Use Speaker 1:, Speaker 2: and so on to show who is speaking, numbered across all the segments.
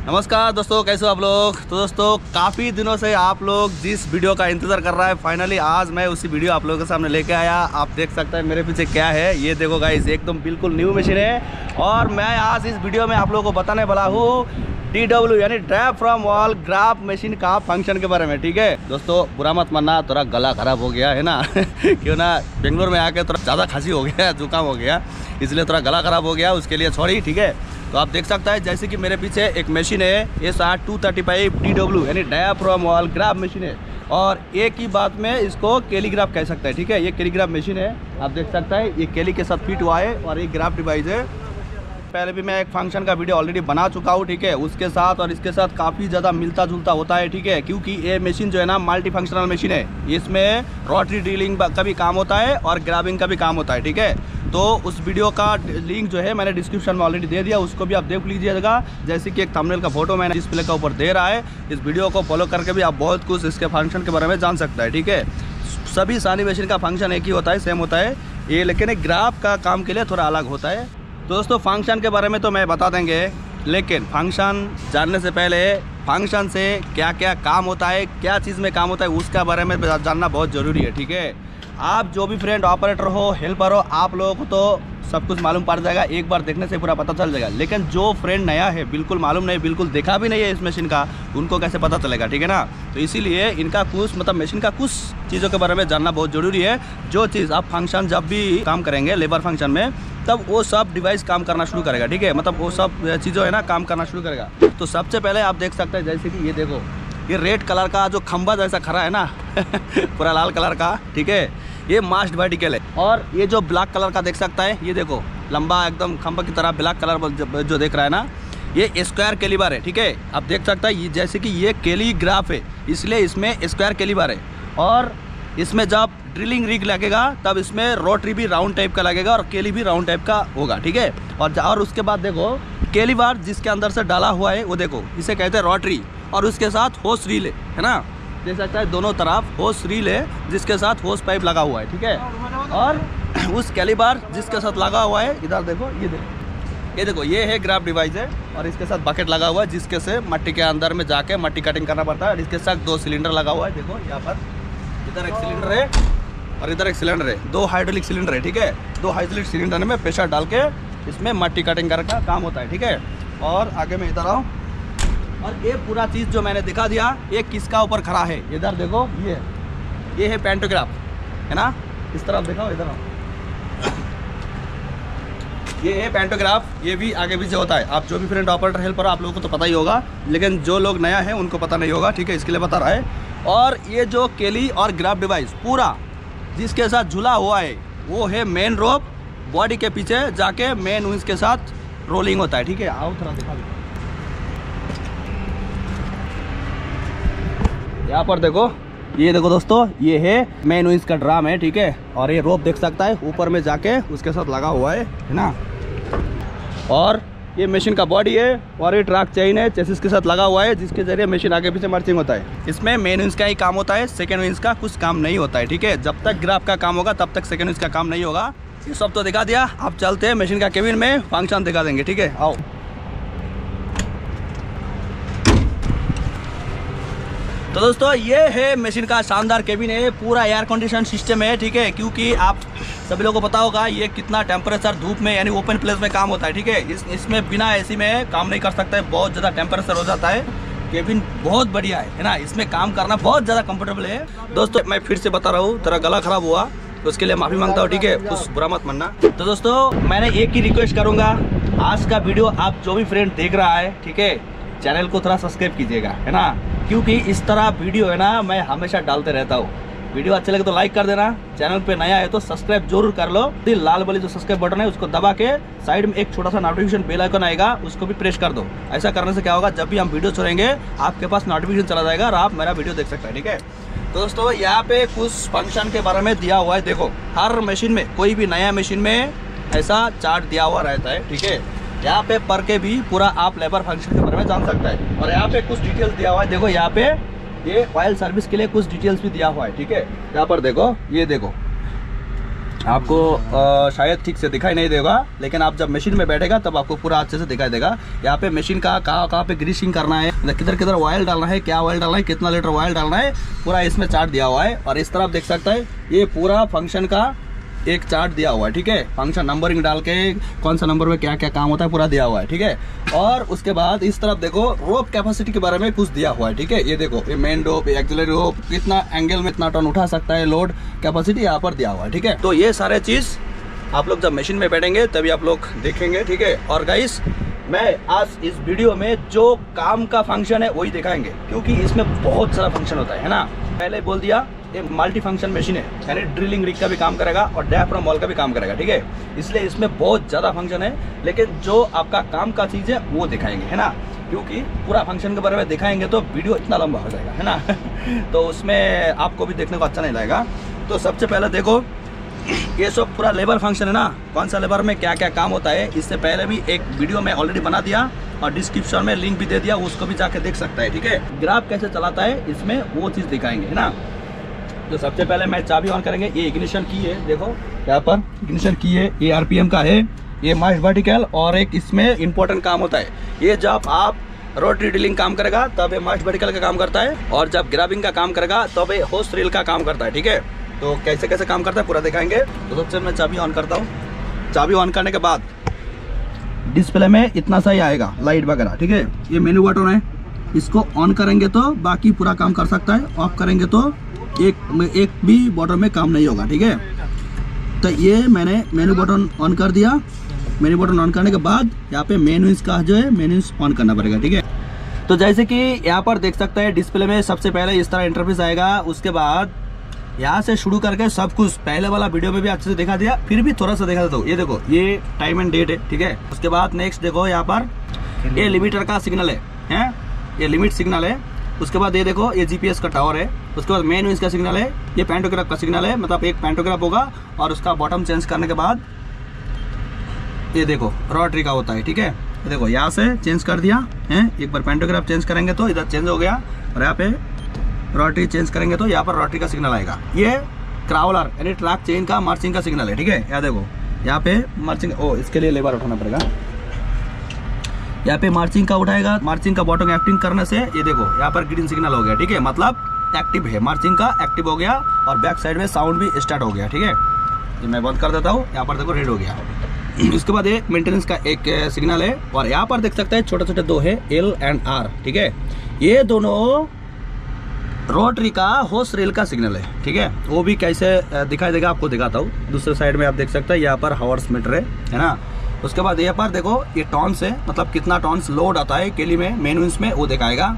Speaker 1: नमस्कार दोस्तों, कैसे हो आप लोग। तो दोस्तों काफ़ी दिनों से आप लोग जिस वीडियो का इंतज़ार कर रहा है, फाइनली आज मैं उसी वीडियो आप लोगों के सामने लेके आया। आप देख सकते हैं मेरे पीछे क्या है, ये देखो गाइस, एकदम बिल्कुल न्यू मशीन है। और मैं आज इस वीडियो में आप लोगों को बताने वाला हूँ DW यानी ड्रैप फ्रॉम वॉल ग्राफ मशीन का फंक्शन के बारे में। ठीक है दोस्तों, बुरा मत मानना, थोड़ा गला खराब हो गया है ना क्यों ना बेंगलोर में आके थोड़ा ज़्यादा खांसी हो गया, जुकाम हो गया, इसलिए थोड़ा गला खराब हो गया, उसके लिए सॉरी। ठीक है, तो आप देख सकते हैं जैसे कि मेरे पीछे एक मशीन है SR235 DW यानी ड्रैप फ्रॉम वॉल ग्राफ मशीन है। और एक ही बात में इसको कैलीग्राफ कह सकते हैं। ठीक है, ये कैलीग्राफ मशीन है, आप देख सकते हैं ये कैली के साथ फिट हुआ है और एक ग्राफ डिवाइस है। पहले भी मैं एक फंक्शन का वीडियो ऑलरेडी बना चुका हूँ। ठीक है, उसके साथ और इसके साथ काफ़ी ज़्यादा मिलता जुलता होता है। ठीक है, क्योंकि ये मशीन जो है ना मल्टी फंक्शनल मशीन है, इसमें रोटरी ड्रिलिंग का भी काम होता है और ग्राबिंग का भी काम होता है। ठीक है, तो उस वीडियो का लिंक जो है मैंने डिस्क्रिप्शन में ऑलरेडी दे दिया, उसको भी आप देख लीजिएगा। जैसे कि एक थंबनेल का फोटो मैंने डिस्प्ले का ऊपर दे रहा है, इस वीडियो को फॉलो करके भी आप बहुत कुछ इसके फंक्शन के बारे में जान सकते हैं। ठीक है, सभी सारी मशीन का फंक्शन एक ही होता है, सेम होता है ये, लेकिन एक ग्राफ का काम के लिए थोड़ा अलग होता है। तो दोस्तों फंक्शन के बारे में तो मैं बता देंगे, लेकिन फंक्शन जानने से पहले फंक्शन से क्या क्या काम होता है, क्या चीज़ में काम होता है, उसका बारे में जानना बहुत ज़रूरी है। ठीक है, आप जो भी फ्रेंड ऑपरेटर हो, हेल्पर हो, आप लोगों को तो सब कुछ मालूम पड़ जाएगा, एक बार देखने से पूरा पता चल जाएगा। लेकिन जो फ्रेंड नया है, बिल्कुल मालूम नहीं, बिल्कुल देखा भी नहीं है इस मशीन का, उनको कैसे पता चलेगा। ठीक है ना, तो इसीलिए इनका कुछ मशीन का कुछ चीज़ों के बारे में जानना बहुत ज़रूरी है। जो चीज़ आप फंक्शन जब भी काम करेंगे लेबर फंक्शन में, तब वो सब डिवाइस काम करना शुरू करेगा। ठीक है, मतलब वो सब चीज़ों है ना काम करना शुरू करेगा। तो सबसे पहले आप देख सकते हैं जैसे कि ये देखो, ये रेड कलर का जो खंबा जैसा खड़ा है ना पूरा लाल कलर का। ठीक है, ये मास्ट वर्टिकल है। और ये जो ब्लैक कलर का देख सकता है, ये देखो लंबा एकदम खंबा की तरह ब्लैक कलर जो देख रहा है ना, ये स्क्वायर कैलिबर है। ठीक है, आप देख सकते हैं ये जैसे कि ये कैलीग्राफ है, इसलिए इसमें स्क्वायर कैलिबर है। और इसमें जब ड्रिलिंग रिग लगेगा तब इसमें रोटरी भी राउंड टाइप का लगेगा और केली भी राउंड टाइप का होगा। ठीक है, और उसके बाद देखो कैलीबर जिसके अंदर से डाला हुआ है वो देखो, इसे कहते हैं रोटरी, और उसके साथ होस रील है ना, देख सकता है दोनों तरफ होस रील है जिसके साथ होस पाइप लगा हुआ है। ठीक है, और उस कैलीबर जिसके साथ लगा हुआ है, इधर देखो, ये देखो ये है ग्राफ डिवाइस है, और इसके साथ बकेट लगा हुआ है जिसके से मट्टी के अंदर में जाके मट्टी कटिंग करना पड़ता है। और इसके साथ 2 सिलेंडर लगा हुआ है, देखो यहाँ पर, इधर एक सिलेंडर है और इधर एक सिलेंडर है, 2 हाइड्रोलिक सिलेंडर है। ठीक है, 2 हाइड्रोलिक सिलेंडर में प्रेशर डाल के इसमें मट्टी कटिंग करने का काम होता है। ठीक है, और आगे में इधर आओ, और ये पूरा चीज़ जो मैंने दिखा दिया, ये किसका ऊपर खड़ा है, इधर देखो, ये है पेंटोग्राफ है ना, इस तरफ दिखाओ, इधर आओ, ये है पेंटोग्राफ, ये भी आगे पीछे होता है। आप जो भी फ्रेंड ऑपरेटर हेल्पर आप लोगों को तो पता ही होगा, लेकिन जो लोग नया है उनको पता नहीं होगा। ठीक है, इसके लिए बता रहा है। और ये जो केली और ग्राफ डिवाइस पूरा जिसके साथ झुला हुआ है, वो है मेन रोप, बॉडी के पीछे जाके मेन विंग्स के साथ रोलिंग होता है। ठीक है, आओ थोड़ा दिखा दो, यहाँ पर देखो, ये देखो दोस्तों, ये है मेन विंग्स का ड्राम है। ठीक है, और ये रोप देख सकता है ऊपर में जाके उसके साथ लगा हुआ है ना। और ये मशीन का बॉडी है, और ये ट्रैक चेन है चेसिस के साथ लगा हुआ है, जिसके जरिए मशीन आगे पीछे मार्चिंग होता है। इसमें मेन विंग्स का ही काम होता है, सेकंड विंग्स का कुछ काम नहीं होता है। ठीक है, जब तक ग्राफ का काम होगा तब तक सेकंड विंग्स का काम नहीं होगा। ये सब तो दिखा दिया, अब चलते हैं मशीन का केबिन में, फंक्शन दिखा देंगे। ठीक है, आओ। तो दोस्तों ये है मशीन का शानदार केबिन है, पूरा एयर कंडीशन सिस्टम है। ठीक है, क्योंकि आप सभी लोगों को पता होगा ये कितना टेम्परेचर धूप में यानी ओपन प्लेस में काम होता है। ठीक है, इसमें बिना एसी में काम नहीं कर सकता है, बहुत ज़्यादा टेम्परेचर हो जाता है। केबिन बहुत बढ़िया है ना, इसमें काम करना बहुत ज़्यादा कंफर्टेबल है। दोस्तों मैं फिर से बता रहा हूँ, तेरा गला खराब हुआ तो उसके लिए माफ़ी मांगता हूँ। ठीक है, कुछ बुरा मत मानना। तो दोस्तों मैंने एक ही रिक्वेस्ट करूँगा, आज का वीडियो आप जो भी फ्रेंड देख रहा है, ठीक है, चैनल को थोड़ा सब्सक्राइब कीजिएगा, है ना, क्योंकि इस तरह वीडियो है ना मैं हमेशा डालते रहता हूँ। वीडियो अच्छे लगे तो लाइक कर देना, चैनल पे नया है तो सब्सक्राइब जरूर कर लो। लाल वाली जो सब्सक्राइब बटन है उसको दबा के साइड में एक छोटा सा नोटिफिकेशन बेल आइकन आएगा, उसको भी प्रेस कर दो। ऐसा करने से क्या होगा, जब भी हम वीडियो छोड़ेंगे आपके पास नोटिफिकेशन चला जाएगा और आप मेरा वीडियो देख सकते हैं। ठीक है, तो दोस्तों यहाँ पे कुछ फंक्शन के बारे में दिया हुआ है। देखो हर मशीन में, कोई भी नया मशीन में ऐसा चार्ट दिया हुआ रहता है। ठीक है, यहाँ पे पढ़ के भी पूरा आप लेबर फंक्शन के बारे में जान सकता है। और यहाँ पे कुछ डिटेल्स दिया हुआ है, देखो यहाँ पे ये ऑयल सर्विस के लिए कुछ डिटेल्स भी दिया हुआ है। ठीक है, यहाँ पर देखो, ये देखो आपको शायद ठीक से दिखाई नहीं देगा, लेकिन आप जब मशीन में बैठेगा तब आपको पूरा अच्छे से दिखाई देगा। यहाँ पे मशीन का कहाँ पे ग्रीसिंग करना है, किधर किधर ऑयल डालना है, क्या ऑयल डालना है, कितना लीटर ऑयल डालना है, पूरा इसमें चार्ट दिया हुआ है। और इस तरफ देख सकता है ये पूरा फंक्शन का एक चार्ट दिया हुआ है, ठीक है। फंक्शन नंबरिंग डाल के कौन सा नंबर में क्या क्या काम होता है पूरा दिया हुआ है, ठीक है। और उसके बाद इस तरफ देखो रोप कैपेसिटी के बारे में कुछ दिया हुआ है, ठीक है। ये देखो ये मेन रोप, एक्सिलरी रोप, कितना एंगल में इतना टन उठा सकता है, लोड कैपेसिटी यहाँ पर दिया हुआ है, ठीक है। तो ये सारे चीज आप लोग जब मशीन में बैठेंगे तभी आप लोग देखेंगे, ठीक है। और गाइस मैं आज इस वीडियो में जो काम का फंक्शन है वही दिखाएंगे, क्योंकि इसमें बहुत सारा फंक्शन होता है ना। पहले बोल दिया ये मल्टी फंक्शन मशीन है, यानी ड्रिलिंग रिग का भी काम करेगा और डायाफ्राम वॉल का भी काम करेगा, ठीक है। इसलिए इसमें बहुत ज़्यादा फंक्शन है, लेकिन जो आपका काम का चीज़ है वो दिखाएंगे, है ना। क्योंकि पूरा फंक्शन के बारे में दिखाएंगे तो वीडियो इतना लंबा हो जाएगा, है ना। तो उसमें आपको भी देखने को अच्छा नहीं लगेगा। तो सबसे पहले देखो ये सब पूरा लेबर फंक्शन है ना, कौन सा लेबर में क्या क्या काम होता है। इससे पहले भी एक वीडियो में ऑलरेडी बना दिया और डिस्क्रिप्शन में लिंक भी दे दिया, उसको भी जाके देख सकता है, ठीक है। ग्राफ कैसे चलाता है इसमें वो चीज़ दिखाएंगे, है ना। तो सबसे पहले मैं चाबी ऑन करेंगे। ये इग्निशन की है, देखो यहाँ पर इग्निशन की है, ये आरपीएम का है, ये मास्ट वर्टिकल। और एक इसमें इंपॉर्टेंट काम होता है, ये जब आप रोटरी ड्रिलिंग काम करेगा तब ये मास्ट वर्टिकल का काम करता है, और जब ग्रैबिंग का काम करेगा तब ये होस्ट रील का काम करता है, ठीक है। तो कैसे कैसे काम करता है पूरा दिखाएंगे। तो सबसे मैं चाबी ऑन करता हूँ। चाबी ऑन करने के बाद डिस्प्ले में इतना सा ही आएगा लाइट वगैरह, ठीक है। ये मेन्यू बटन है, इसको ऑन करेंगे तो बाकी पूरा काम कर सकता है, ऑफ करेंगे तो एक भी बटन में काम नहीं होगा, ठीक है। तो ये मैंने मेन्यू बटन ऑन कर दिया। मेन्यू बटन ऑन करने के बाद यहाँ पे मेन्यूज का जो है मेन्यूज ऑन करना पड़ेगा, ठीक है। तो जैसे कि यहाँ पर देख सकते हैं डिस्प्ले में सबसे पहले इस तरह इंटरफेस आएगा। उसके बाद यहाँ से शुरू करके सब कुछ पहले वाला वीडियो में भी अच्छे से दिखा दिया, फिर भी थोड़ा सा दिखा देता हूँ। ये देखो ये टाइम एंड डेट है, ठीक है। उसके बाद नेक्स्ट देखो यहाँ पर ये लिमिटर का सिग्नल है, ये लिमिट सिग्नल है। उसके बाद ये देखो ये जीपीएस का टावर है। उसके बाद मेन इसका सिग्नल है, ये पैंटोग्राफ का सिग्नल है, मतलब एक पैंटोग्राफ होगा और उसका बॉटम चेंज करने के बाद ये देखो रोटरी का होता है, ठीक है। ये देखो यहाँ से चेंज कर दिया है, एक बार पैंटोग्राफ चेंज करेंगे तो इधर चेंज हो गया, और यहाँ पे रोटरी चेंज करेंगे तो यहाँ पर रोटरी का सिग्नल आएगा। ये क्राउलर यानी ट्रैक चेन का मार्चिंग का सिग्नल है, ठीक है। यहाँ देखो यहाँ पे मार्चिंग, इसके लिए लेबर उठाना पड़ेगा। यहाँ पे मार्चिंग का उठाएगा, मार्चिंग का बॉटम एक्टिंग करने से ये देखो यहाँ पर ग्रीन सिग्नल हो गया, ठीक है। मतलब एक्टिव है, मार्चिंग का एक्टिव हो गया, और बैक साइड में साउंड भी स्टार्ट हो गया, ठीक है। ये मैं बंद कर देता हूँ। यहाँ पर देखो रेड हो गया। उसके बाद एक मेंटेनेंस का एक सिग्नल है, और यहाँ पर देख सकते हैं छोटे छोटे दो है L एंड R, ठीक है। ये दोनों रोटरी का होस्ट रेल का सिग्नल है, ठीक है। वो भी कैसे दिखाई देगा आपको दिखाता हूँ। दूसरे साइड में आप देख सकते हैं यहाँ पर हावर्स मीटर है ना। उसके बाद यहाँ पर देखो ये टॉन्स है, मतलब कितना टॉन्स लोड आता है केली में मेन्यूज में वो दिखाएगा।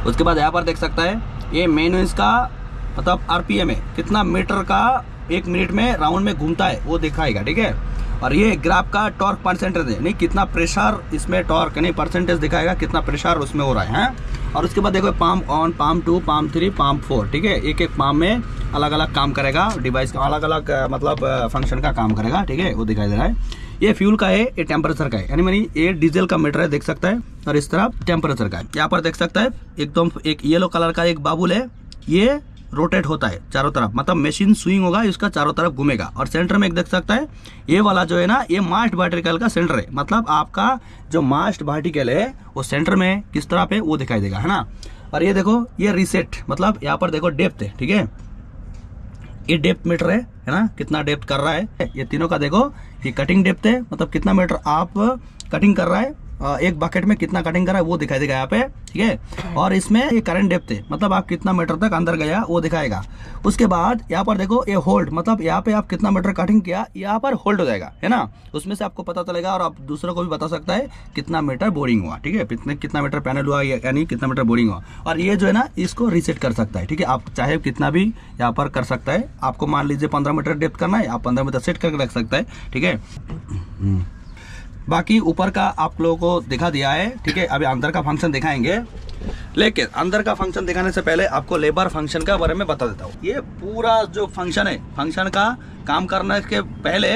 Speaker 1: उसके बाद यहाँ पर देख सकता है ये मेन्यूज का मतलब आरपीएम है, कितना मीटर का एक मिनट में राउंड में घूमता है वो दिखाएगा, ठीक है। और ये ग्राफ का टॉर्क परसेंटेज है, नहीं कितना प्रेशर इसमें टॉर्क नहीं परसेंटेज दिखाएगा, कितना प्रेशर उसमें हो रहा है। और उसके बाद देखो पाम 1, पाम 2, पाम 3, पाम 4, ठीक है। एक एक पाम में अलग अलग काम करेगा, डिवाइस का अलग अलग मतलब फंक्शन का काम करेगा, ठीक है। वो दिखाई दे रहा है। ये फ्यूल का है, ये टेम्परेचर का है, यानी ये डीजल का मीटर है देख सकता है, और इस तरफ टेम्परेचर का है। यहाँ पर देख सकता है एकदम एक येलो कलर का एक बाबुल है, ये रोटेट होता है चारों तरफ, मतलब मशीन स्विंग होगा, इसका चारों तरफ घूमेगा। और सेंटर में एक देख सकता है ये वाला जो है ना, ये मास्ट वर्टिकल का सेंटर है, मतलब आपका जो मास्ट वर्टिकल है वो सेंटर में किस तरह पे वो दिखाई देगा, है ना। और ये देखो ये रीसेट, मतलब यहाँ पर देखो डेप्थ है, ठीक है। ये डेप्थ मीटर है ना, कितना डेप्थ कर रहा है। ये तीनों का देखो ये कटिंग डेप्थ है, मतलब कितना मीटर आप कटिंग कर रहा है, एक बकेट में कितना कटिंग कर रहा है वो दिखाई देगा यहाँ पे, ठीक है। और इसमें ये करंट डेप्थ है, मतलब आप कितना मीटर तक अंदर गया वो दिखाएगा। उसके बाद यहाँ पर देखो ये होल्ड, मतलब यहाँ पे आप कितना मीटर कटिंग किया यहाँ पर होल्ड हो जाएगा, है ना। उसमें से आपको पता चलेगा, और आप दूसरों को भी बता सकता है कितना मीटर बोरिंग हुआ, ठीक है, कितना मीटर पैनल हुआ यानी कितना मीटर बोरिंग हुआ। और ये जो है ना इसको रीसेट कर सकता है, ठीक है। आप चाहे कितना भी यहाँ पर कर सकता है, आपको मान लीजिए 15 मीटर डेप्थ करना है, आप 15 मीटर सेट करके रख सकता है, ठीक है। बाकी ऊपर का आप लोगों को दिखा दिया है, ठीक है। अभी अंदर का फंक्शन दिखाएंगे, लेकिन अंदर का फंक्शन दिखाने से पहले आपको लेबर फंक्शन का बारे में बता देता हूँ। ये पूरा जो फंक्शन है, फंक्शन का काम करने के पहले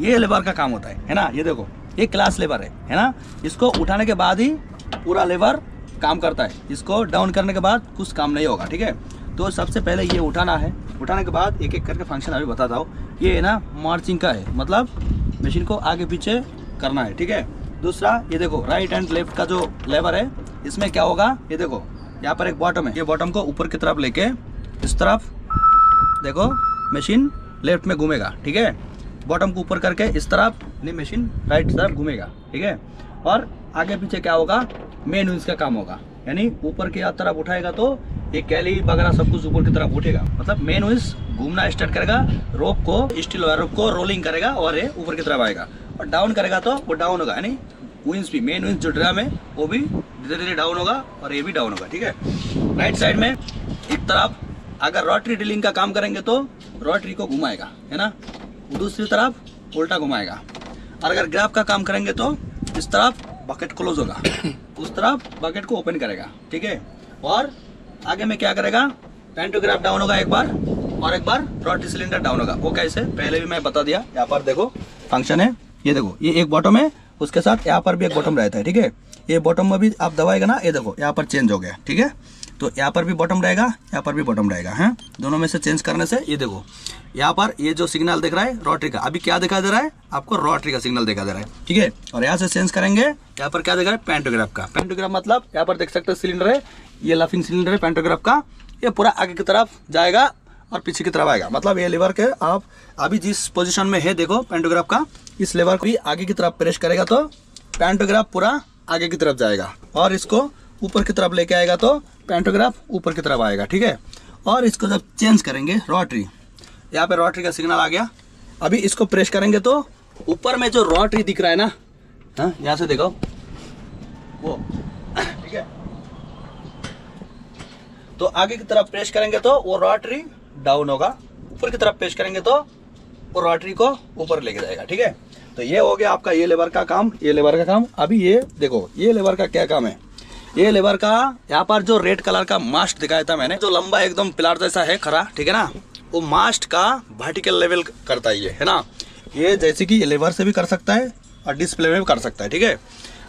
Speaker 1: ये लेबर का काम होता है ना। ये देखो ये क्लास लेबर है ना, इसको उठाने के बाद ही पूरा लेबर काम करता है, इसको डाउन करने के बाद कुछ काम नहीं होगा, ठीक है। तो सबसे पहले ये उठाना है, उठाने के बाद एक एक करके फंक्शन अभी बताता हूँ। ये है ना मार्चिंग का है, मतलब मशीन को आगे पीछे करना है, ठीक है। दूसरा ये देखो राइट एंड लेफ्ट का जो लेवर है, इसमें क्या होगा, ये देखो यहाँ पर एक बॉटम है, ये बॉटम को ऊपर की तरफ लेके इस तरफ देखो मशीन लेफ्ट में घूमेगा, ठीक है। बॉटम को ऊपर करके इस तरफ नहीं मशीन राइट तरफ घूमेगा, ठीक है। और आगे पीछे क्या होगा, मेन व्हील्स का काम होगा, यानी ऊपर की तरफ उठाएगा तो ये कैली वगैरह सब कुछ ऊपर की तरफ उठेगा, मतलब मेन व्हील्स घूमना स्टार्ट करेगा, रोप को स्टील रोप को रोलिंग करेगा और ये ऊपर की तरफ आएगा। और डाउन करेगा तो वो डाउन होगा, यानी व्हील्स भी मेन व्हील्स जो ड्रम है वो भी धीरे धीरे डाउन होगा और ये भी डाउन होगा, ठीक है। राइट साइड में एक तरफ अगर रोटरी ड्रिलिंग का काम करेंगे तो रोटरी को घुमाएगा, है ना, दूसरी तरफ उल्टा घुमाएगा। और अगर ग्राफ का काम करेंगे तो इस तरफ बकेट क्लोज होगा, उस तरफ बकेट को ओपन करेगा, ठीक है। और आगे में क्या करेगा, पैंटोग्राफ डाउन होगा एक बार और एक बार रोटरी सिलेंडर डाउन होगा। वो कैसे, पहले भी मैं बता दिया। यहाँ पर देखो फंक्शन है, ये देखो ये एक बॉटम है, उसके साथ यहाँ पर भी एक बॉटम रहता है, ठीक है। ये बॉटम में भी आप दबाएगा ना, ये देखो यहाँ पर चेंज हो गया, ठीक है। तो यहाँ पर भी बॉटम रहेगा, यहाँ पर भी बॉटम रहेगा, है। दोनों में से चेंज करने से ये देखो यहाँ पर ये जो सिग्नल दिख रहा है रोटरी का, अभी क्या दिखाई दे रहा है आपको, रोटरी का सिग्नल दिखा दे रहा है, ठीक है। और यहाँ से चेंज करेंगे, यहाँ पर क्या दिख रहा है, पैंटोग्राफ का। पैंटोग्राफ मतलब यहाँ पर देख सकते हैं सिलेंडर है, ये लफिंग सिलेंडर है पैंटोग्राफ का, ये पूरा आगे की तरफ जाएगा और पीछे की तरफ आएगा। मतलब ये लीवर के आप अभी जिस पोजीशन में है देखो पैंटोग्राफ का, इस लीवर को भी आगे की तरफ प्रेस करेगा तो पैंटोग्राफ पूरा आगे की तरफ जाएगा, और इसको ऊपर की तरफ लेके आएगा तो पैंटोग्राफ ऊपर की तरफ आएगा, ठीक है। और इसको जब चेंज करेंगे रोटरी, यहाँ पे रोटरी का सिग्नल आ गया, अभी इसको प्रेस करेंगे तो ऊपर में जो रोटरी दिख रहा है ना, हाँ यहाँ से देखो वो, ठीक है। तो आगे की तरफ प्रेस करेंगे तो वो रोटरी डाउन होगा, ऊपर की तरफ प्रेस करेंगे तो वो रोटरी को ऊपर लेके जाएगा, ठीक है। तो ये हो गया आपका ये लेवर का काम, ये लेवर का काम। अभी ये देखो ये लेवर का क्या काम है, ये लेवर का यहाँ पर जो रेड कलर का मास्ट दिखाया था मैंने, जो लंबा एकदम पिलार जैसा है खड़ा, ठीक है ना, वो मास्ट का वर्टिकल लेवल करता है ये, है ना। ये जैसे कि ये लेवर से भी कर सकता है और डिस्प्ले में भी कर सकता है, ठीक है,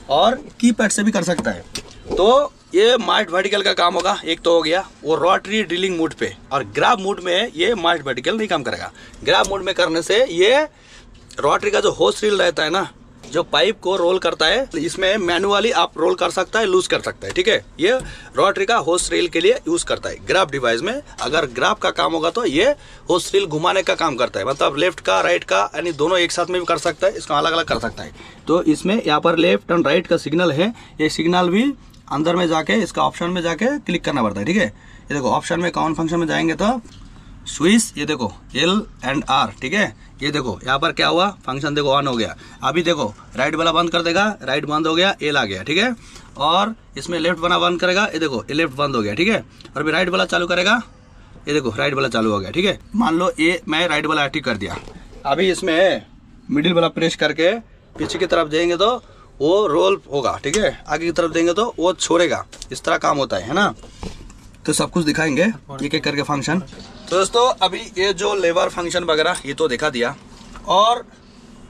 Speaker 1: और कीपैड से भी कर सकता है। तो ये मास्ट वर्टिकल का काम होगा, एक तो हो गया वो रोटरी ड्रिलिंग मोड पे। और ग्राफ मोड में ये मास्ट वर्टिकल नहीं काम करेगा। ग्राफ मोड में करने से ये रोटरी का जो होस रील रहता है ना, जो पाइप को रोल करता है, इसमें मैनुअली आप रोल कर सकता है, लूज कर सकता है, ठीक है। ये रोटरी का होस रील के लिए यूज करता है। ग्राफ डिवाइस में अगर ग्राफ का काम होगा तो ये होस रील घुमाने का काम करता है, मतलब लेफ्ट का राइट का, यानी दोनों एक साथ में भी कर सकता है, इसको अलग अलग कर सकता है। तो इसमें यहाँ पर लेफ्ट एंड राइट का सिग्नल है, ये सिग्नल भी अंदर में जाके इसका ऑप्शन में जाके क्लिक करना पड़ता है, ठीक है। ये देखो ऑप्शन में कॉमन फंक्शन में जाएंगे तो स्विच, ये देखो L&R, ठीक है। ये देखो यहाँ पर क्या हुआ, फंक्शन देखो ऑन हो गया। अभी देखो राइट वाला बंद कर देगा, राइट बंद हो गया, एल आ गया, ठीक है। और इसमें लेफ्ट वाला बंद करेगा, ये देखो ये लेफ्ट बंद हो गया, ठीक है। और अभी राइट वाला चालू करेगा, ये देखो राइट वाला चालू हो गया, ठीक है। मान लो ये मैं राइट वाला एक्टिव कर दिया, अभी इसमें मिडिल वाला प्रेस करके पीछे की तरफ जाएंगे तो वो रोल होगा, ठीक है। आगे की तरफ देंगे तो वो छोड़ेगा, इस तरह काम होता है ना। तो सब कुछ दिखाएंगे एक एक करके फंक्शन। तो दोस्तों अभी ये जो लेवर फंक्शन वगैरह ये तो दिखा दिया, और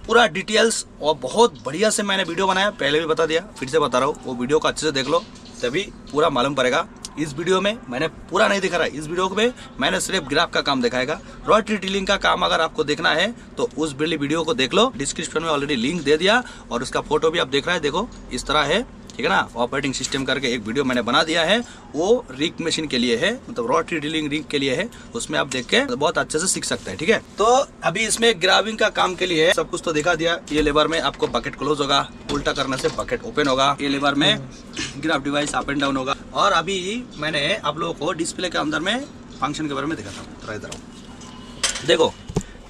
Speaker 1: पूरा डिटेल्स और बहुत बढ़िया से मैंने वीडियो बनाया, पहले भी बता दिया, फिर से बता रहा हूँ, वो वीडियो को अच्छे से देख लो तभी पूरा मालूम पड़ेगा। इस वीडियो में मैंने पूरा नहीं दिखा रहा है, इस वीडियो में मैंने सिर्फ ग्राफ का काम दिखाएगा। रोटरी ड्रिलिंग का काम अगर आपको देखना है तो उस वीडियो को देख लो, डिस्क्रिप्शन में ऑलरेडी लिंक दे दिया, और उसका फोटो भी आप देख रहे हैं, देखो इस तरह है, ठीक है ना। ऑपरेटिंग सिस्टम करके एक वीडियो मैंने बना दिया है, वो रिग मशीन के लिए है, मतलब रोटरी ड्रिलिंग रिग के लिए है, उसमें आप देख के बहुत अच्छे से सीख सकते हैं, ठीक है। तो अभी इसमें ग्राविंग का काम के लिए सब कुछ तो दिखा दिया। ये लेवर में आपको बकेट क्लोज होगा, उल्टा करने से बकेट ओपन होगा, ये लेवर में graph device up and down होगा। और अभी मैंने आप लोगों को डिस्प्ले के अंदर में फंक्शन के बारे में दिखाता हूँ, इधर देखो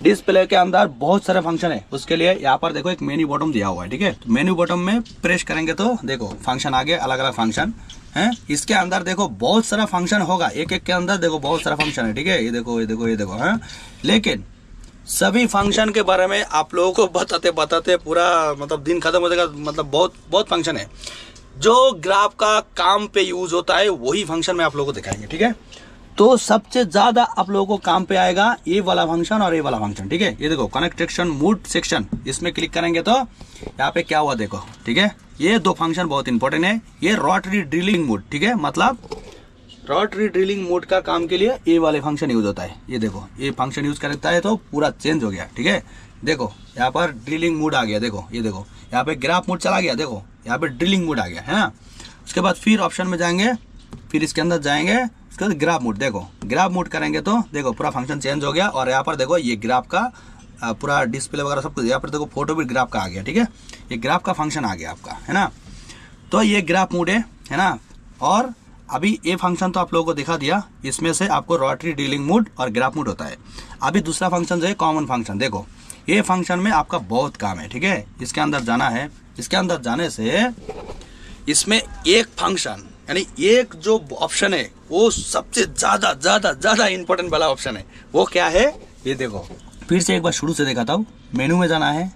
Speaker 1: डिस्प्ले के अंदर बहुत सारे फंक्शन है, उसके लिए यहाँ पर देखो एक मेन्यू बॉटम दिया हुआ है, ठीक है। तो मेन्यू बॉटम में प्रेस करेंगे तो देखो फंक्शन आगे अलग अलग फंक्शन है, इसके अंदर देखो बहुत सारा फंक्शन होगा, एक एक के अंदर देखो बहुत सारा फंक्शन है, ठीक है। ये देखो ये देखो ये देखो, है। लेकिन सभी फंक्शन के बारे में आप लोगों को बताते बताते पूरा मतलब दिन खत्म हो जाएगा, मतलब बहुत बहुत फंक्शन है। जो ग्राफ का काम पे यूज होता है वही फंक्शन में आप लोगों को दिखाएंगे, ठीक है। तो सबसे ज्यादा आप लोगों को काम पे आएगा ये वाला फंक्शन और ये वाला फंक्शन, ठीक है। ये देखो कनेक्टेशन मोड सेक्शन, इसमें क्लिक करेंगे तो यहाँ पे क्या हुआ देखो, ठीक है। ये दो फंक्शन बहुत इंपॉर्टेंट है। ये रोटरी ड्रिलिंग मोड, ठीक है, मतलब रोटरी ड्रिलिंग मोड का काम के लिए ये वाले फंक्शन यूज होता है। ये देखो, ये फंक्शन यूज करता है तो पूरा चेंज हो गया। ठीक है, देखो यहाँ पर ड्रिलिंग मोड आ गया। देखो ये देखो, यहाँ पे ग्राफ मोड चला गया। देखो यहाँ पे ड्रिलिंग मोड आ गया, है ना। उसके बाद फिर ऑप्शन में जाएंगे, फिर इसके अंदर जाएंगे, उसके बाद ग्राफ मोड। देखो ग्राफ मोड करेंगे तो देखो पूरा फंक्शन चेंज हो गया। और यहाँ पर देखो ये ग्राफ का पूरा डिस्प्ले वगैरह सब कुछ, यहाँ पर देखो फोटो भी ग्राफ का आ गया। ठीक है, ये ग्राफ का फंक्शन आ गया आपका, है ना। तो ये ग्राफ मोड है ना। और अभी ये फंक्शन तो आप लोगों को दिखा दिया, इसमें से आपको रोटरी ड्रिलिंग मोड और ग्राफ मोड होता है। अभी दूसरा फंक्शन जो है कॉमन फंक्शन। देखो ये फंक्शन में आपका बहुत काम है। ठीक है, इसके अंदर जाना है। इसके अंदर जाने से इसमें एक फंक्शन यानी एक जो ऑप्शन है वो सबसे ज्यादा ज्यादा ज्यादा इंपॉर्टेंट वाला ऑप्शन है। वो क्या है, ये देखो, फिर से एक बार शुरू से दिखाता हूँ। मेनू में जाना है,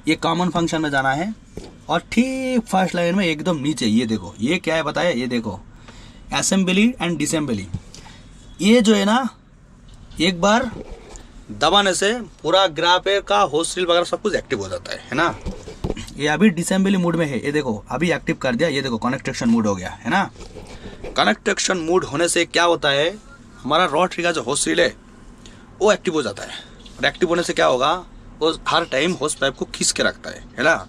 Speaker 1: ये कॉमन फंक्शन में जाना है, और ठीक फर्स्ट लाइन में एकदम नीचे ये देखो, ये क्या है बताया, ये देखो असेंबली एंड डिसेंबली। ये जो है ना, एक बार दबाने से पूरा ग्राफ का होस्ट रील वगैरह सब कुछ एक्टिव हो जाता है ना। ये अभी डिसेंबली मोड में है, ये देखो अभी एक्टिव कर दिया। ये देखो कनेक्टेशन मोड हो गया, है ना। कनेक्टेशन मोड होने से क्या होता है, हमारा रोटरी का जो होस्ट रील है वो एक्टिव हो जाता है। और एक्टिव होने से क्या होगा, वो हर टाइम होस्ट पाइप को खींच के रखता है ना।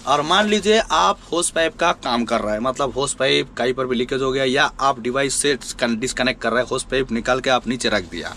Speaker 1: और मान लीजिए आप होस्ट पाइप का काम कर रहा है, मतलब होस्ट पाइप कहीं पर भी लीकेज हो गया, या आप डिवाइस से डिस्कनेक्ट कर रहे हैं, होस्ट पाइप निकाल के आप नीचे रख दिया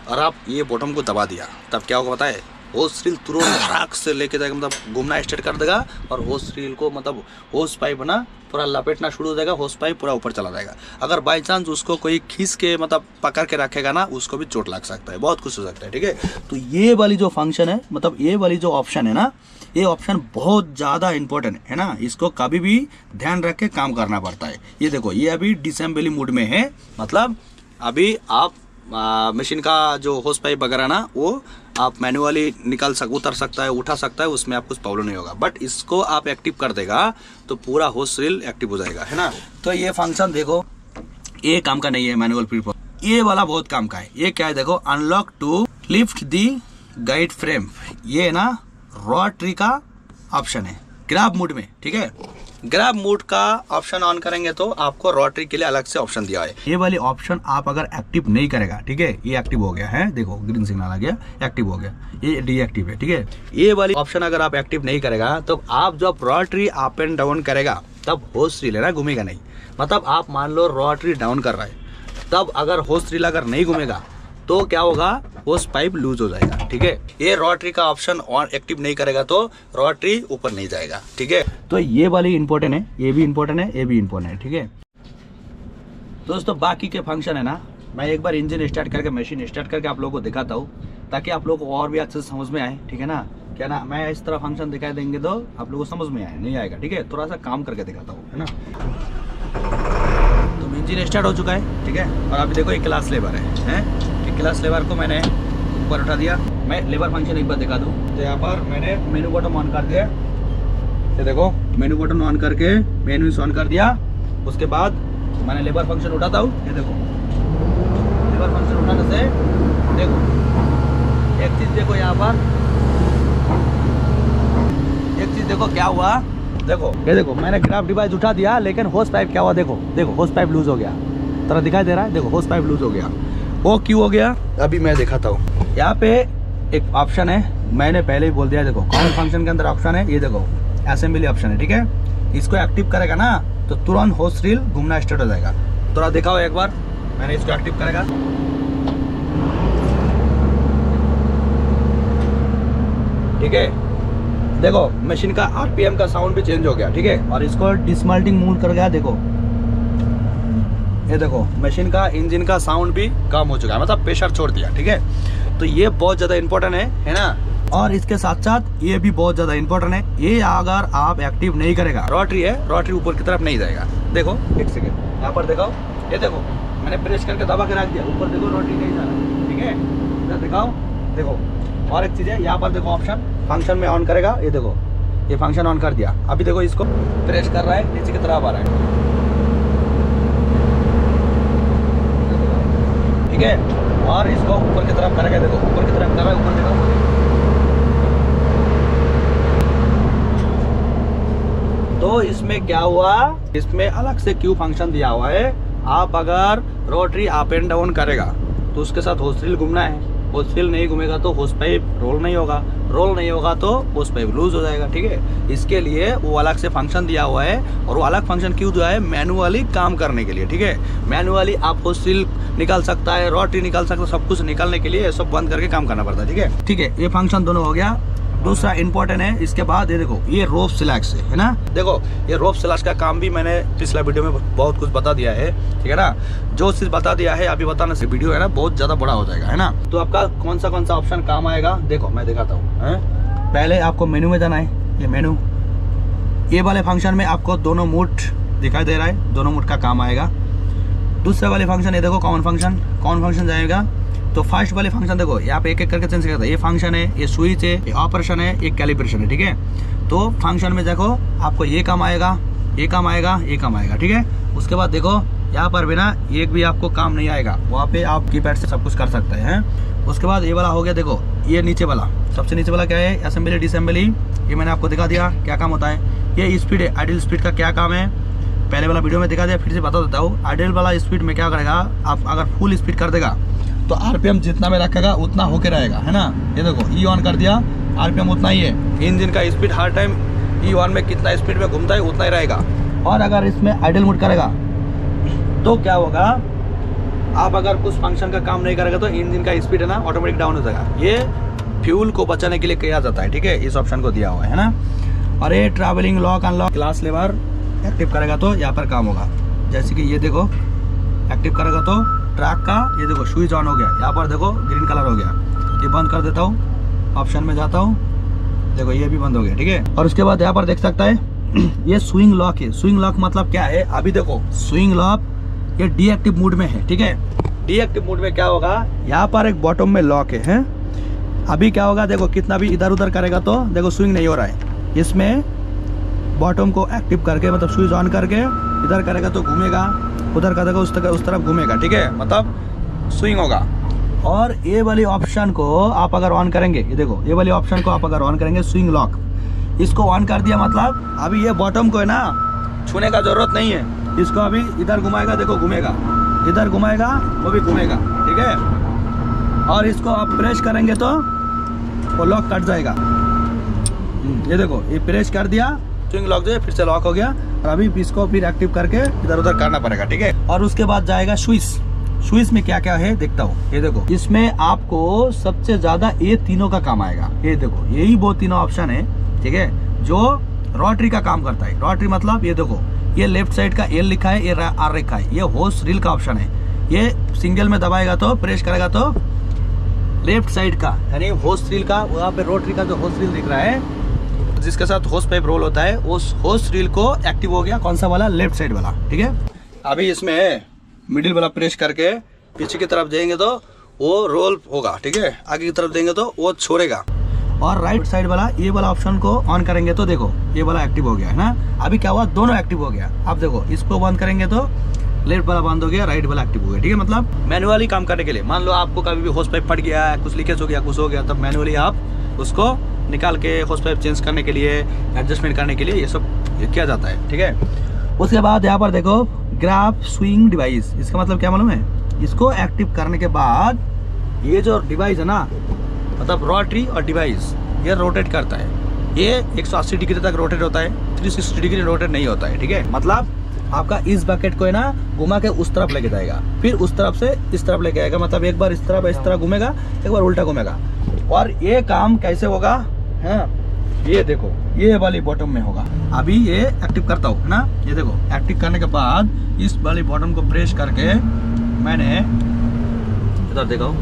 Speaker 1: और आप ये बॉटम को दबा दिया, तब क्या होगा पता है, होस्ट रील तुरंत धड़ाक से लेके जाएगा, मतलब घूमना स्टार्ट कर देगा। और होस्ट रील को मतलब होस्ट पाइप ना पूरा लपेटना शुरू हो जाएगा, होस्ट पाइप पूरा ऊपर चला जाएगा। अगर बाई चांस उसको कोई खींच के मतलब पकड़ के रखेगा ना, उसको भी चोट लग सकता है, बहुत कुछ हो सकता है। ठीक है, तो ये वाली जो फंक्शन है, मतलब ये वाली जो ऑप्शन है ना, ये ऑप्शन बहुत ज़्यादा इंपॉर्टेंट है ना। इसको कभी भी ध्यान रख के काम करना पड़ता है। ये देखो ये अभी डिसेंबली मोड में है, मतलब अभी आप मशीन का जो होस्ट पाइप वगैरह ना वो आप मैन्युअली उतर सकता है, उठा सकता है, उसमें आपको प्रॉब्लम नहीं होगा। बट इसको आप एक्टिव कर देगा तो पूरा होस्ट रील एक्टिव हो जाएगा, है ना। तो ये फंक्शन देखो, ये काम का नहीं है मैनुअल प्रीपर, ये वाला बहुत काम का है। ये क्या है देखो, अनलॉक टू लिफ्ट दी गाइड फ्रेम, ये ना रोटरी का ऑप्शन है ग्राफ मोड में। ठीक है, ग्राफ मोड का ऑप्शन ऑन करेंगे तो आपको रोटरी के लिए अलग से ऑप्शन दिया है। ये वाली ऑप्शन आप अगर एक्टिव नहीं करेगा, ठीक है, ये एक्टिव हो गया है, देखो ग्रीन सिग्नल आ गया, एक्टिव हो गया, ये डीएक्टिव है। ठीक है, ये वाली ऑप्शन अगर आप एक्टिव नहीं करेगा तो आप जब रोटरी अप एंड डाउन करेगा तब होस्ट रील है ना घूमेगा नहीं। मतलब आप मान लो रोटरी डाउन कर रहा है, तब अगर होस्ट रील अगर नहीं घूमेगा तो क्या होगा, होस्ट पाइप लूज हो जाएगा। ठीक है, ये रोटरी का ऑप्शन ऑन एक्टिव नहीं करेगा तो रोटरी ऊपर नहीं जाएगा। ठीक है, तो ये वाली इंपॉर्टेंट है, ये भी इंपॉर्टेंट है, ये भी इंपॉर्टेंट है। ठीक है दोस्तों, बाकी के फंक्शन है ना, मैं एक बार इंजन स्टार्ट करके मशीन स्टार्ट करके आप लोगों को दिखाता हूँ, ताकि आप लोगों को और भी अच्छे से समझ में आए। ठीक है ना, क्या ना, मैं इस तरह फंक्शन दिखा देंगे तो आप लोगों को समझ में आए नहीं आएगा। ठीक है, थोड़ा सा काम करके दिखाता हूँ, है ना। तो इंजन स्टार्ट हो चुका है, ठीक है। और अभी देखो एक क्लास लेबर है, क्लास लेबर को मैंने ऊपर उठा दिया। मैं लेबर फंक्शन एक बार दिखा दूँ, तो यहाँ पर मैंने मेनू बटन ऑन कर दिया। ये देखो मेनू बटन ऑन करके मेनू ऑन कर दिया। उसके बाद मैंने लेबर फंक्शन उठाता हूँ, ये देखो लेबर फंक्शन उठाने से देखो एक चीज़ देखो, यहाँ पर एक चीज़ देखो क्या हुआ। देखो ये देखो मैंने ग्राफ डिवाइस उठा दिया, लेकिन होस्ट पाइप क्या हुआ, देखो देखो होस्ट पाइप लूज हो गया, तरह दिखाई दे रहा है। देखो होस्ट पाइप लूज हो गया, वो क्यों हो गया अभी मैं दिखाता हूँ। यहाँ पे एक ऑप्शन है, मैंने पहले ही बोल दिया, देखो कॉमन फंक्शन के अंदर ऑप्शन है, ये देखो असेंबली ऑप्शन है। ठीक है, इसको एक्टिव करेगा ना तो तुरंत होस्ट रील घूमना स्टार्ट हो जाएगा। थोड़ा दिखाओ एक बार, मैंने इसको एक्टिव करेगा, ठीक है। देखो मशीन का आरपीएम का साउंड भी चेंज हो गया। ठीक है, और इसको डिसमल्टिंग मोड कर गया। देखो ये देखो मशीन का इंजन का साउंड भी कम हो चुका है, मतलब प्रेशर छोड़ दिया। ठीक है, तो ये बहुत ज्यादा इंपॉर्टेंट है ना। और इसके साथ साथ ये भी बहुत ज्यादा इंपॉर्टेंट है, ये अगर आप एक्टिव नहीं करेगा, रोटरी है, रोटरी ऊपर की तरफ नहीं जाएगा। देखो एक सेकेंड यहाँ पर दिखाओ, ये देखो मैंने प्रेस करके दबा के रख दिया, ऊपर देखो रोटरी नहीं जा रहा। ठीक है, इधर दिखाओ, देखो और एक चीज है यहाँ पर देखो ऑप्शन फंक्शन में ऑन करेगा, ये देखो ये फंक्शन ऑन कर दिया। अभी देखो इसको प्रेस कर रहा है, नीचे की तरफ आ रहा है। ठीक है, और इसको ऊपर की तरफ करेगा, देखो ऊपर की तरफ कर रहा है, ऊपर देखो। तो इसमें क्या हुआ, इसमें अलग से क्यू फंक्शन दिया हुआ है, आप अगर रोटरी अप एंड डाउन करेगा तो उसके साथ होस व्हील घूमना है, होस व्हील नहीं घूमेगा तो होस पाइप रोल नहीं होगा, रोल नहीं होगा तो होस पाइप लूज हो जाएगा। ठीक है, इसके लिए वो अलग से फंक्शन दिया हुआ है। और वो अलग फंक्शन क्यों दिया है? मैनुअली काम करने के लिए। ठीक है, मैनुअली आप होस व्हील निकाल सकता है, रोटरी निकाल सकता है, सब कुछ निकालने के लिए ये सब बंद करके काम करना पड़ता है। ठीक है, ठीक है, ये फंक्शन दोनों हो गया। दूसरा इंपॉर्टेंट है, इसके बाद ये देखो ये रोप सिलैक्स है ना। देखो ये रोप सिलैक्स का काम भी मैंने पिछला वीडियो में बहुत कुछ बता दिया है। ठीक है ना, जो चीज बता दिया है अभी बताने से वीडियो है ना बहुत ज्यादा बड़ा हो जाएगा, है ना। तो आपका कौन सा ऑप्शन काम आएगा देखो मैं दिखाता हूँ। पहले आपको मेनू में जाना है, ये मेनू, ये वाले फंक्शन में आपको दोनों मूड दिखाई दे रहा है, दोनों मूड का काम आएगा। दूसरे वाले फंक्शन ये देखो कॉमन फंक्शन जाएगा। तो फर्स्ट वाले फंक्शन देखो यहाँ पे एक एक करके चेंज करता है। ये फंक्शन है, ये स्विच है, ये ऑपरेशन है, ये कैलिब्रेशन है। ठीक है, तो फंक्शन में देखो आपको ये काम आएगा, ये काम आएगा, ये काम आएगा। ठीक है, उसके बाद देखो यहाँ पर भी ना एक भी आपको काम नहीं आएगा, वहाँ पे आप कीपैड से सब कुछ कर सकते हैं। उसके बाद ये वाला हो गया, देखो ये नीचे वाला, सबसे नीचे वाला क्या है? असेंबली डिसेंबली, ये मैंने आपको दिखा दिया क्या काम होता है। ये स्पीड है, आइडियल स्पीड का क्या काम है पहले वाला वीडियो में दिखा दिया, फिर से बता देता हूँ। आइडियल वाला स्पीड में क्या करेगा, आप अगर फुल स्पीड कर देगा तो आरपीएम जितना में रखेगा उतना होके रहेगा, है ना। ये देखो ई ऑन कर दिया, आरपीएम उतना ही है। इंजन का speed her time E on में कितना स्पीड में घूमता है उतना ही रहेगा। और अगर इसमें आइडल मोड करेगा तो क्या होगा, आप अगर कुछ फंक्शन का काम नहीं करेगा तो इंजन का स्पीड है ना ऑटोमेटिक डाउन हो जाएगा। ये फ्यूल को बचाने के लिए किया जाता है। ठीक है, इस ऑप्शन को दिया हुआ है ना। और ये ट्रैवलिंग लॉक अनलॉक क्लास लेवर एक्टिव करेगा तो यहाँ पर काम होगा। जैसे कि ये देखो एक्टिव करेगा तो ट्रैक का ये देखो स्विच ऑन हो गया, यहाँ पर देखो ग्रीन कलर हो गया। ये बंद कर देता हूँ, ऑप्शन में जाता हूँ, देखो ये भी बंद हो गया। ठीक है, और उसके बाद यहाँ पर देख सकता है ये स्विंग लॉक है। स्विंग लॉक मतलब क्या है, अभी देखो स्विंग लॉक ये डीएक्टिव मोड में है। ठीक है, डीएक्टिव मोड में क्या होगा, यहाँ पर एक बॉटम में लॉक है। अभी क्या होगा देखो, कितना भी इधर उधर करेगा तो देखो स्विंग नहीं हो रहा है। इसमें बॉटम को एक्टिव करके मतलब स्विच ऑन करके इधर करेगा तो घूमेगा, उधर करेगा उस तरफ घूमेगा। ठीक है, मतलब स्विंग होगा। और ये वाली ऑप्शन को आप अगर ऑन करेंगे, ये देखो ये वाली ऑप्शन को आप अगर ऑन करेंगे स्विंग लॉक, इसको ऑन कर दिया मतलब अभी ये बॉटम को है ना छूने का जरूरत नहीं है। इसको अभी इधर घुमाएगा, देखो घूमेगा, इधर घुमाएगा वो भी घूमेगा। ठीक है, और इसको आप प्रेस करेंगे तो वो लॉक कट जाएगा। ये देखो ये प्रेस कर दिया, स्विंग लॉक जो है फिर से लॉक हो गया। और अभी इसको फिर एक्टिव करके इधर उधर करना पड़ेगा। ठीक है, और उसके बाद जाएगा स्विच में क्या क्या है देखता हूँ। ये देखो इसमें आपको सबसे ज्यादा ये तीनों का काम आएगा। ये देखो यही वो तीनों ऑप्शन है। ठीक है, जो रोटरी का काम करता है। रोटरी मतलब ये देखो ये लेफ्ट साइड का एल लिखा है, ये आर लिखा है, ये होस रील का ऑप्शन है। ये सिंगल में दबाएगा तो प्रेस करेगा तो लेफ्ट साइड का यानी होस रील का, वहाँ पे रोटरी का जो होस रील दिख रहा है जिसके साथ होस पाइप रोल होता है, उस होस रील को एक्टिव हो गया। कौन सा वाला? लेफ्ट साइड वाला। ठीक है, अभी इसमें मिडिल वाला प्रेस करके पीछे की तरफ देंगे तो वो रोल होगा। ठीक है, आगे की तरफ देंगे तो वो छोड़ेगा। और राइट साइड वाला ये वाला ऑप्शन को ऑन करेंगे तो देखो ये वाला एक्टिव हो गया है ना। अभी क्या हुआ, दोनों एक्टिव हो गया। आप देखो इसको बंद करेंगे तो लेफ्ट वाला बंद हो गया, राइट वाला एक्टिव हो गया। ठीक है, मतलब मैनुअली काम करने के लिए। मान लो आपको कभी भी होस पाइप फट गया, कुछ लीकेज हो गया, कुछ हो गया, तब मैनुअली आप उसको निकाल के होस पाइप चेंज करने के लिए, एडजस्टमेंट करने के लिए ये सब किया जाता है। ठीक है, उसके बाद यहाँ पर देखो ग्राफ स्विंग डिवाइस, इसका मतलब क्या मालूम है? इसको एक्टिव करने के बाद ये जो डिवाइस है ना, मतलब रोटरी और डिवाइस ये रोटेट करता है। ये 180 डिग्री तक रोटेट होता है, 360 डिग्री रोटेट नहीं होता है। ठीक है, मतलब आपका इस बकेट को है ना घुमा के उस तरफ लेके जाएगा, फिर उस तरफ से इस तरफ लेके आएगा। मतलब एक बार इस तरह घूमेगा, एक बार उल्टा घूमेगा। और ये काम कैसे होगा, हाँ ये देखो ये वाली बॉटम में होगा। अभी ये एक्टिव करता हूँ ना, ये देखो एक्टिव करने के बाद इस वाली बॉटम को प्रेस करके मैंने इधर देखो,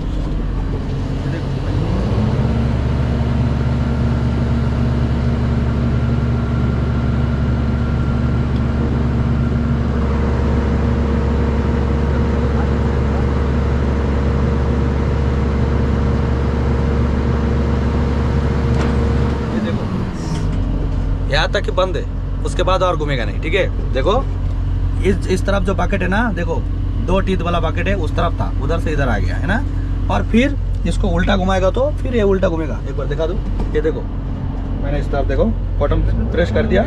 Speaker 1: यहाँ तक बंद है, उसके बाद और घूमेगा नहीं। ठीक है, देखो इस तरफ जो बकेट है ना, देखो 2 टीथ वाला बकेट है, उस तरफ था, उधर से इधर आ गया है ना। और फिर इसको उल्टा घुमाएगा तो फिर ये उल्टा घूमेगा। एक बार दिखा दूं, ये देखो मैंने इस तरफ देखो बटन प्रेस कर दिया,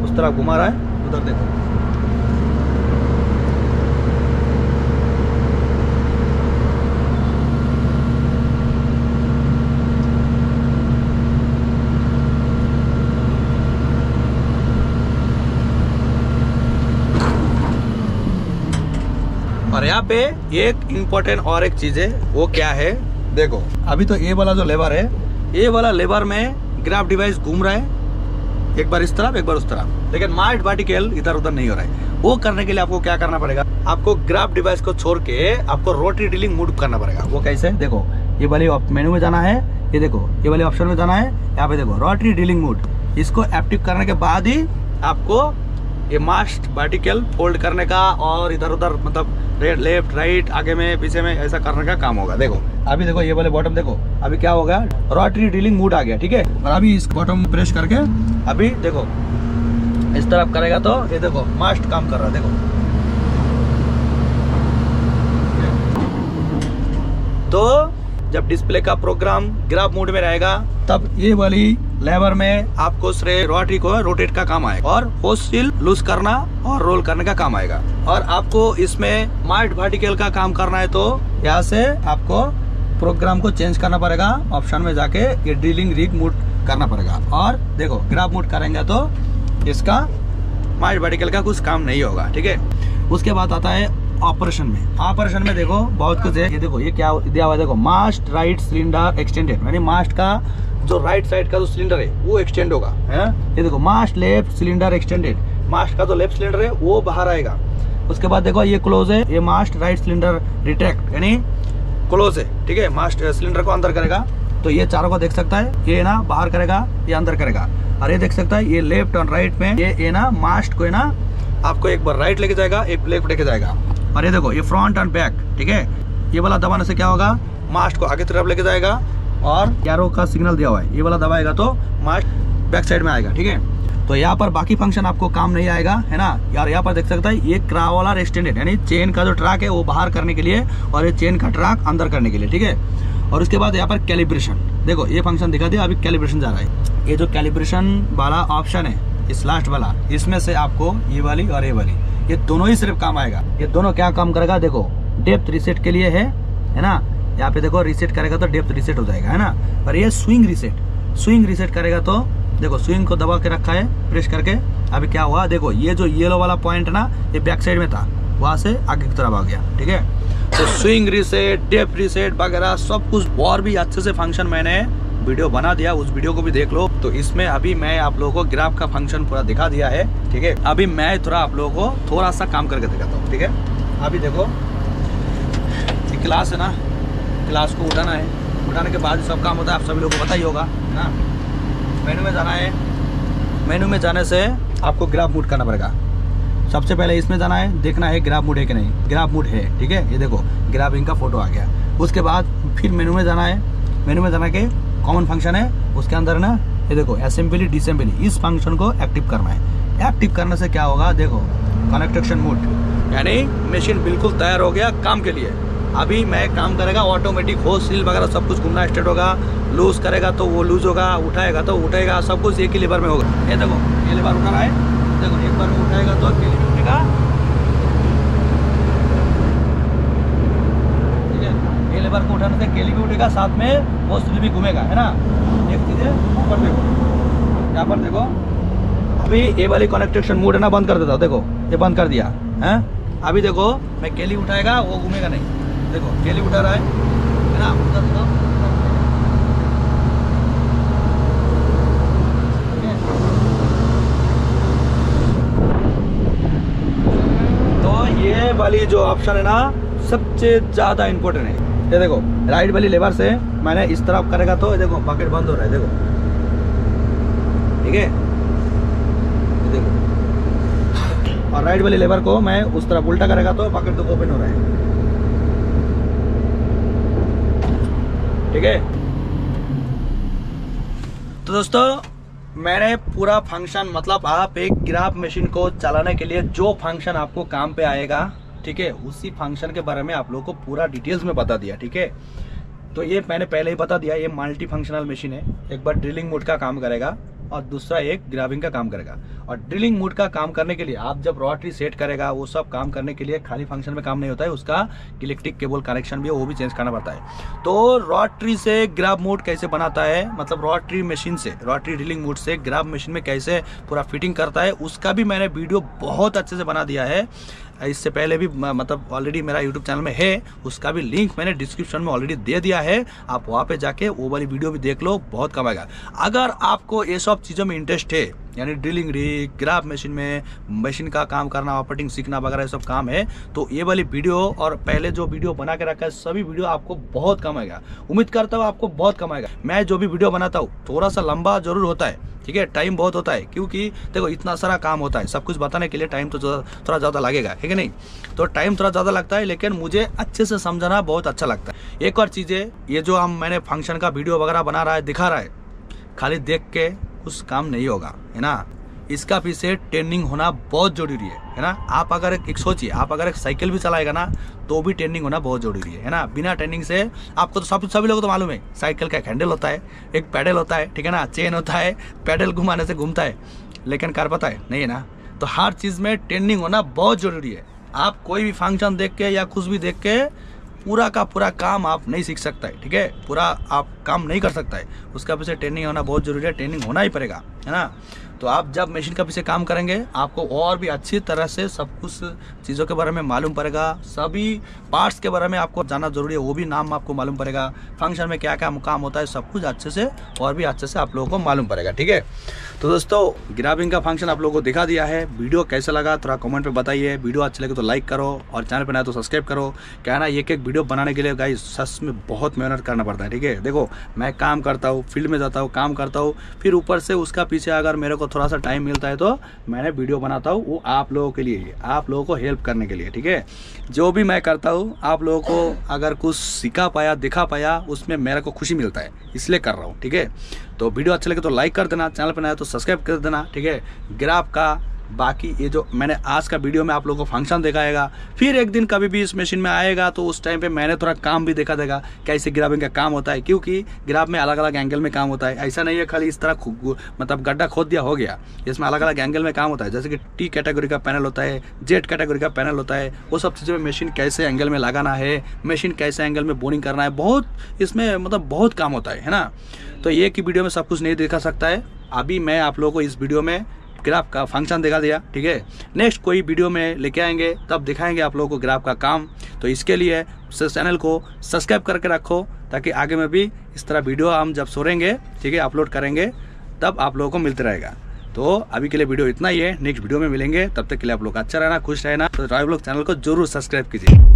Speaker 1: उस तरफ घुमा रहा है, उधर देखो और यहाँ पे एक इम्पोर्टेंट और एक चीज है, वो क्या है देखो। अभी तो ये वाला जो लेवर है, ये वाला लेवर में ग्राफ डिवाइस घूम रहा है, एक बार इस तरफ एक बार उस तरफ, लेकिन मार्ट पार्टिकल इधर उधर नहीं हो रहा है। वो करने के लिए आपको क्या करना पड़ेगा, आपको ग्राफ डिवाइस को छोड़ के आपको रोटरी ड्रिलिंग मोड करना पड़ेगा। वो कैसे, देखो ये वाली मेनू में जाना है, ये देखो ये वाले ऑप्शन में जाना है, यहाँ पे देखो रोटरी ड्रिलिंग मोड। इसको एक्टिव करने के बाद ही आपको ये मास्ट पार्टिकल फोल्ड करने का और इधर उधर मतलब लेफ्ट राइट आगे में पीछे में ऐसा करने का काम होगा। देखो अभी देखो ये वाले बॉटम देखो, अभी क्या होगा, रोटरी ड्रिलिंग मोड आ गया, ठीक है। और अभी इस बॉटम प्रेस करके अभी देखो इस तरफ करेगा तो ये देखो मास्ट काम कर रहा है। देखो तो जब डिस्प्ले का प्रोग्राम ग्राफ मोड में रहेगा तब ये वाली लेवर में आपको सिर्फ रोटरी को रोटेट का काम आएगा और होस्ट सील लूज करना और रोल करने का काम आएगा। और आपको इसमें मार्ट वर्टिकल का काम करना है तो यहाँ से आपको प्रोग्राम को चेंज करना पड़ेगा, ऑप्शन में जाके ये ड्रिलिंग रिग मोड करना पड़ेगा। और देखो ग्राफ मोड करेंगे तो इसका मार्ट वर्टिकल का कुछ काम नहीं होगा, ठीक है। उसके बाद आता है ऑपरेशन में। ऑपरेशन में देखो बहुत कुछ है, ये देखो ये क्या दिया हुआ है, देखो मास्ट राइट सिलेंडर एक्सटेंडेड, यानी मास्ट का जो राइट साइड का जो सिलेंडर है वो एक्सटेंड होगा, है। ये देखो मास्ट लेफ्ट सिलेंडर एक्सटेंडेड, मास्ट का जो लेफ्ट सिलेंडर है वो बाहर आएगा। उसके बाद देखो ये क्लोज है, ये मास्ट राइट सिलेंडर रिट्रैक्ट यानी क्लोज है, ठीक है, मास्ट सिलेंडर को अंदर करेगा। तो ये चारों को देख सकता है, ये ना बाहर करेगा, ये अंदर करेगा। और ये देख सकता है ये लेफ्ट और राइट में ये ना मास्ट को है ना आपको एक बार राइट लेके जाएगा, एक लेफ्ट लेके जाएगा। और ये देखो ये फ्रंट एंड बैक, ठीक है। ये वाला दबाने से क्या होगा, मास्ट को आगे तरफ लेके जाएगा और एरो का सिग्नल दिया हुआ है, ये वाला दबाएगा तो मास्ट बैक साइड में आएगा, ठीक है। तो यहाँ पर बाकी फंक्शन आपको काम नहीं आएगा, है ना यार। यहाँ पर देख सकता है ये क्रावलर एक्सटेंडेड यानी चेन का जो ट्रैक है वो बाहर करने के लिए और ये चेन का ट्रैक अंदर करने के लिए, ठीक है। और उसके बाद यहाँ पर कैलिब्रेशन, देखो ये फंक्शन दिखा दिया, अभी कैलिब्रेशन जा रहा है। ये जो कैलिब्रेशन वाला ऑप्शन है इस लास्ट वाला, इसमें से आपको ये वाली और ये वाली, ये दोनों ही सिर्फ काम आएगा। ये दोनों क्या काम करेगा, देखो डेप्थ रिसेट के लिए है ना। यहाँ पे देखो रिसेट करेगा तो डेप्थ रिसेट हो जाएगा, है ना। और ये स्विंग रिसेट करेगा तो देखो स्विंग को दबा के रखा है प्रेस करके। अभी क्या हुआ, देखो ये जो येलो वाला पॉइंट ना ये बैक साइड में था, वहां से आगे की तरफ आ गया, ठीक है। तो स्विंग रिसेट, डेप्थ रिसेट वगैरह सब कुछ और भी अच्छे से फंक्शन मैंने वीडियो बना दिया, उस वीडियो को भी देख लो। तो इसमें अभी मैं आप लोगों को ग्राफ का फंक्शन पूरा दिखा दिया है, ठीक है। अभी मैं थोड़ा आप लोगों को थोड़ा सा काम करके दिखाता हूँ, ठीक है। अभी देखो ये क्लास है ना, क्लास को उठाना है, उठाने के बाद सब काम होता है, आप सभी लोगों को पता ही होगा ना। मेनू में जाना है, मेनू में जाने से आपको ग्राफ मूड करना पड़ेगा। सबसे पहले इसमें जाना है, देखना है ग्राफ मूड है कि नहीं, ग्राफ मूड है, ठीक है। ये देखो ग्राफिंग का फोटो आ गया। उसके बाद फिर मेनू में जाना है, मेनू में जाना के कॉमन फंक्शन है, उसके अंदर ना ये देखो असेंबली डिसेंबली, इस फंक्शन को एक्टिव करना है। एक्टिव करने से क्या होगा, देखो कनेक्टेशन मोड यानी मशीन बिल्कुल तैयार हो गया काम के लिए। अभी मैं काम करेगा ऑटोमेटिक, होस्ट सील वगैरह सब कुछ घूमना स्टार्ट होगा। लूज करेगा तो वो लूज होगा, उठाएगा तो उठेगा, सब कुछ एक ही लेवर में होगा। ये देखो ये लेवर उठा रहा है, देखो एक बार में उठाएगा तो अकेले भी उठेगा, ठीक है। ये लेवर को उठाने से केली भी उठेगा, साथ में होस्ट सील भी घूमेगा, है ना। एक चीज है ऊपर देखो, यहाँ पर देखो अभी ये वाली कनेक्टेशन मोड है ना, बंद कर देता हूँ, देखो ये बंद कर दिया है। अभी देखो मैं केली उठाएगा वो घूमेगा नहीं, देखो केली उठा रहा है ना, तो ये वाली जो ऑप्शन है ना सबसे ज्यादा इम्पोर्टेंट है। ये देखो राइट वाली लेवर से मैंने इस तरफ करेगा तो देखो बकेट बंद हो रहा है, देखो ठीक है। देखो और राइट वाली लेवर को मैं उस तरफ उल्टा करेगा तो बकेट तो ओपन हो रहा है, ठीक है। तो दोस्तों मैंने पूरा फंक्शन, मतलब आप एक ग्राफ मशीन को चलाने के लिए जो फंक्शन आपको काम पे आएगा, ठीक है, उसी फंक्शन के बारे में आप लोगों को पूरा डिटेल्स में बता दिया, ठीक है। तो ये मैंने पहले ही बता दिया, ये मल्टी फंक्शनल मशीन है। एक बार ड्रिलिंग मोड का काम करेगा और दूसरा एक ग्राबिंग का काम करेगा। और ड्रिलिंग मोड का काम करने के लिए आप जब रोटरी सेट करेगा, वो सब काम करने के लिए खाली फंक्शन में काम नहीं होता है, उसका इलेक्ट्रिक केबल कनेक्शन भी है, वो भी चेंज करना पड़ता है। तो रोटरी से ग्राब मोड कैसे बनाता है, मतलब रोटरी मशीन से, रोटरी ड्रिलिंग मोड से ग्राब मशीन में कैसे पूरा फिटिंग करता है, उसका भी मैंने वीडियो बहुत अच्छे से बना दिया है।
Speaker 2: इससे पहले भी मतलब ऑलरेडी मेरा यूट्यूब चैनल में है, उसका भी लिंक मैंने डिस्क्रिप्शन में ऑलरेडी दे दिया है। आप वहाँ पे जाके वो वाली वीडियो भी देख लो, बहुत कम आएगा। अगर आपको ये सब चीज़ों में इंटरेस्ट है, यानी ड्रिलिंग रिग, ग्राफ मशीन में मशीन का काम करना, ऑपरेटिंग सीखना वगैरह ये सब काम है, तो ये वाली वीडियो और पहले जो वीडियो बना के रखा है सभी वीडियो आपको बहुत कम आएगा। उम्मीद करता हूँ आपको बहुत कम आएगा। मैं जो भी वीडियो बनाता हूँ थोड़ा सा लंबा जरूर होता है, ठीक है, टाइम बहुत होता है, क्योंकि देखो इतना सारा काम होता है, सब कुछ बताने के लिए टाइम तो थोड़ा ज़्यादा लगेगा, ठीक है नहीं, तो टाइम थोड़ा ज़्यादा लगता है, लेकिन मुझे अच्छे से समझाना बहुत अच्छा लगता है। एक और चीज़ है, ये जो मैंने फंक्शन का वीडियो वगैरह बना रहा है, दिखा रहा है, खाली देख के कुछ काम नहीं होगा, है ना। इसका पीछे ट्रेनिंग होना बहुत जरूरी है ना। आप अगर एक सोचिए, आप अगर एक साइकिल भी चलाएगा ना तो भी ट्रेनिंग होना बहुत जरूरी है ना। बिना ट्रेनिंग से आपको तो सभी लोगों को तो मालूम है, साइकिल का एक हैंडल होता है, एक पैडल होता है, ठीक है ना, चेन होता है, पैडल घुमाने से घूमता है, लेकिन कार पता है नहीं है ना। तो हर चीज़ में ट्रेनिंग होना बहुत जरूरी है। आप कोई भी फंक्शन देख के या कुछ भी देख के पूरा का पूरा काम आप नहीं सीख सकता है, ठीक है, पूरा आप काम नहीं कर सकता है, उसका पीछे ट्रेनिंग होना बहुत जरूरी है। ट्रेनिंग होना ही पड़ेगा, है ना। तो आप जब मशीन का पीछे काम करेंगे आपको और भी अच्छी तरह से सब कुछ चीज़ों के बारे में मालूम पड़ेगा, सभी पार्ट्स के बारे में आपको जानना जरूरी है, वो भी नाम आपको मालूम पड़ेगा, फंक्शन में क्या क्या काम होता है, सब कुछ अच्छे से और भी अच्छे से आप लोगों को मालूम पड़ेगा, ठीक है। तो दोस्तों ग्राबिंग का फंक्शन आप लोगों को दिखा दिया है। वीडियो कैसा लगा थोड़ा कमेंट पे बताइए। वीडियो अच्छी लगे तो लाइक करो और चैनल पर नया तो सब्सक्राइब करो। क्या ना, एक वीडियो बनाने के लिए गाइस सच में बहुत मेहनत करना पड़ता है, ठीक है। देखो मैं काम करता हूँ, फील्ड में जाता हूँ, काम करता हूँ, फिर ऊपर से उसका पीछे अगर मेरे को थोड़ा सा टाइम मिलता है तो मैंने वीडियो बनाता हूँ, वो आप लोगों के लिए, आप लोगों को हेल्प करने के लिए, ठीक है। जो भी मैं करता हूँ आप लोगों को अगर कुछ सिखा पाया, दिखा पाया, उसमें मेरे को खुशी मिलता है, इसलिए कर रहा हूँ, ठीक है। तो वीडियो अच्छा लगे तो लाइक कर देना, चैनल पर नया तो सब्सक्राइब कर देना, ठीक है। ग्राफ का बाकी ये जो मैंने आज का वीडियो में आप लोगों को फंक्शन दिखाएगा, फिर एक दिन कभी भी इस मशीन में आएगा तो उस टाइम पे मैंने थोड़ा काम भी देखा देगा कैसे ग्राबिंग का काम होता है, क्योंकि ग्राफ में अलग अलग एंगल में काम होता है। ऐसा नहीं है खाली इस तरह मतलब गड्ढा खोद दिया हो गया, इसमें अलग अलग एंगल में काम होता है। जैसे कि टी कैटेगरी का पैनल होता है, जेड कैटेगरी का पैनल होता है, वो सब चीज़ों में मशीन कैसे एंगल में लगाना है, मशीन कैसे एंगल में बोरिंग करना है, बहुत इसमें मतलब बहुत काम होता है ना। तो एक ही वीडियो में सब कुछ नहीं दिखा सकता है। अभी मैं आप लोगों को इस वीडियो में ग्राफ का फंक्शन दिखा दिया, ठीक है। नेक्स्ट कोई वीडियो में लेके आएंगे तब दिखाएंगे आप लोगों को ग्राफ का काम। तो इसके लिए चैनल को सब्सक्राइब करके रखो, ताकि आगे में भी इस तरह वीडियो हम जब छोड़ेंगे, ठीक है, अपलोड करेंगे, तब आप लोगों को मिलते रहेगा। तो अभी के लिए वीडियो इतना ही है, नेक्स्ट वीडियो में मिलेंगे, तब तक के लिए आप लोग अच्छा रहना, खुश रहना। तो राय ब्लॉग चैनल को जरूर सब्सक्राइब कीजिए।